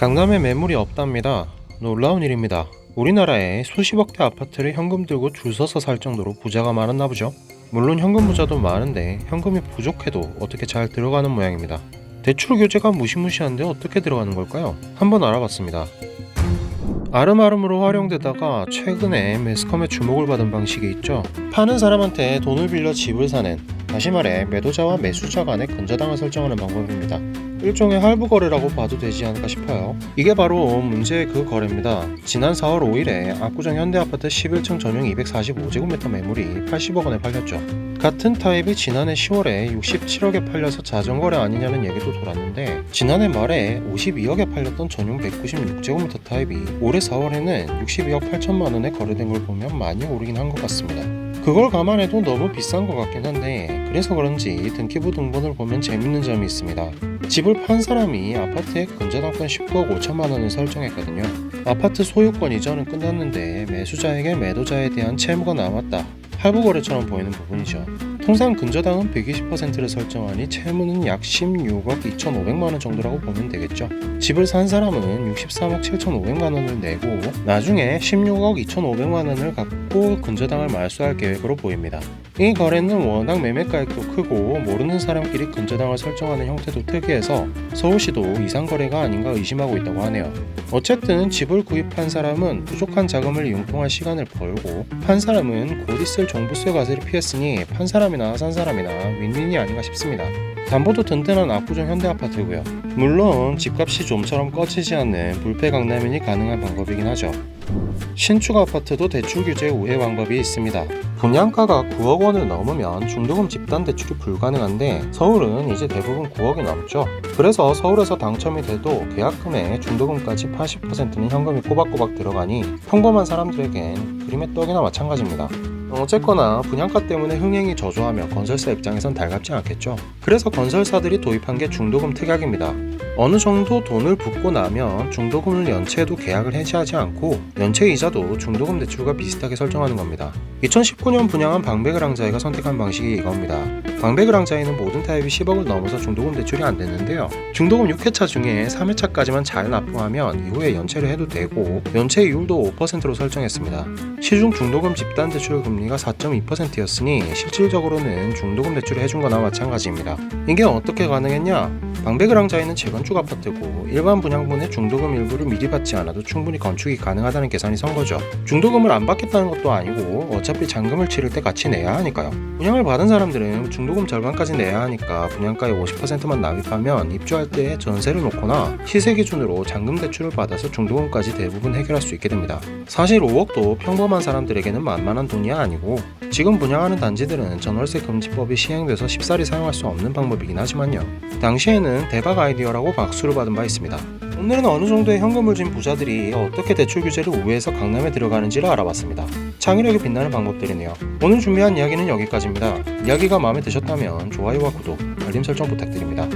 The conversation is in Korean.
강남에 매물이 없답니다. 놀라운 일입니다. 우리나라에 수십억대 아파트를 현금 들고 줄 서서 살 정도로 부자가 많았나 보죠. 물론 현금 부자도 많은데 현금이 부족해도 어떻게 잘 들어가는 모양입니다. 대출 규제가 무시무시한데 어떻게 들어가는 걸까요? 한번 알아봤습니다. 아름아름으로 활용되다가 최근에 매스컴의 주목을 받은 방식이 있죠. 파는 사람한테 돈을 빌려 집을 사는, 다시 말해 매도자와 매수자 간의 근저당을 설정하는 방법입니다. 일종의 할부 거래라고 봐도 되지 않을까 싶어요. 이게 바로 문제의 그 거래입니다. 지난 4월 5일에 압구정 현대아파트 11층 전용 245제곱미터 매물이 80억 원에 팔렸죠. 같은 타입이 지난해 10월에 67억에 팔려서 자전거래 아니냐는 얘기도 돌았는데, 지난해 말에 52억에 팔렸던 전용 196제곱미터 타입이 올해 4월에는 62억 8천만 원에 거래된 걸 보면 많이 오르긴 한 것 같습니다. 그걸 감안해도 너무 비싼 것 같긴 한데, 그래서 그런지 등기부 등본을 보면 재밌는 점이 있습니다. 집을 판 사람이 아파트에 근저당권 19억 5천만 원을 설정했거든요. 아파트 소유권 이전은 끝났는데 매수자에게 매도자에 대한 채무가 남았다. 할부거래처럼 보이는 부분이죠. 통상 근저당은 120%를 설정하니 채무는 약 16억 2,500만 원 정도라고 보면 되겠죠. 집을 산 사람은 63억 7,500만 원을 내고 나중에 16억 2,500만 원을 갖고 근저당을 말소할 계획으로 보입니다. 이 거래는 워낙 매매가액도 크고 모르는 사람끼리 근저당을 설정하는 형태도 특이해서 서울시도 이상거래가 아닌가 의심하고 있다고 하네요. 어쨌든 집을 구입한 사람은 부족한 자금을 융통할 시간을 벌고, 판 사람은 곧 있을 종부세 과세를 피했으니 판 사람이나 산 사람이나 윈윈이 아닌가 싶습니다. 담보도 든든한 압구정 현대아파트고요. 물론 집값이 좀처럼 꺼지지 않는 불패 강남인이 가능한 방법이긴 하죠. 신축 아파트도 대출 규제 우회 방법이 있습니다. 분양가가 9억 원을 넘으면 중도금 집단 대출이 불가능한데, 서울은 이제 대부분 9억이 넘죠. 그래서 서울에서 당첨이 돼도 계약금의 중도금까지 80%는 현금이 꼬박꼬박 들어가니 평범한 사람들에겐 그림의 떡이나 마찬가지입니다. 어쨌거나 분양가 때문에 흥행이 저조하며 건설사 입장에선 달갑지 않겠죠. 그래서 건설사들이 도입한 게 중도금 특약입니다. 어느 정도 돈을 붓고 나면 중도금을 연체해도 계약을 해지하지 않고 연체 이자도 중도금 대출과 비슷하게 설정하는 겁니다. 2019년 분양한 방배그랑자이가 선택한 방식이 이겁니다. 방배그랑자이는 모든 타입이 10억을 넘어서 중도금 대출이 안 됐는데요. 중도금 6회차 중에 3회차까지만 잘 납부하면 이후에 연체를 해도 되고, 연체 이율도 5%로 설정했습니다. 시중 중도금 집단 대출 금리가 4.2%였으니 실질적으로는 중도금 대출을 해준 거나 마찬가지입니다. 이게 어떻게 가능했냐? 방배그랑자이는 재건축 아파트고 일반 분양분의 중도금 일부를 미리 받지 않아도 충분히 건축이 가능하다는 계산이 선 거죠. 중도금을 안 받겠다는 것도 아니고 어차피 잔금을 치를 때 같이 내야 하니까요. 분양을 받은 사람들은 중도금 절반까지 내야 하니까 분양가의 50%만 납입하면 입주할 때 전세를 놓거나 시세 기준으로 잔금 대출을 받아서 중도금까지 대부분 해결할 수 있게 됩니다. 사실 5억도 평범한 사람들에게는 만만한 돈이 아니고, 지금 분양하는 단지들은 전월세 금지법이 시행돼서 쉽사리 사용할 수 없는 방법이긴 하지만요. 당시에는 대박 아이디어라고 박수를 받은 바 있습니다. 오늘은 어느 정도의 현금을 진 부자들이 어떻게 대출 규제를 우회해서 강남에 들어가는지를 알아봤습니다. 창의력이 빛나는 방법들이네요. 오늘 준비한 이야기는 여기까지입니다. 이야기가 마음에 드셨다면 좋아요와 구독, 알림 설정 부탁드립니다.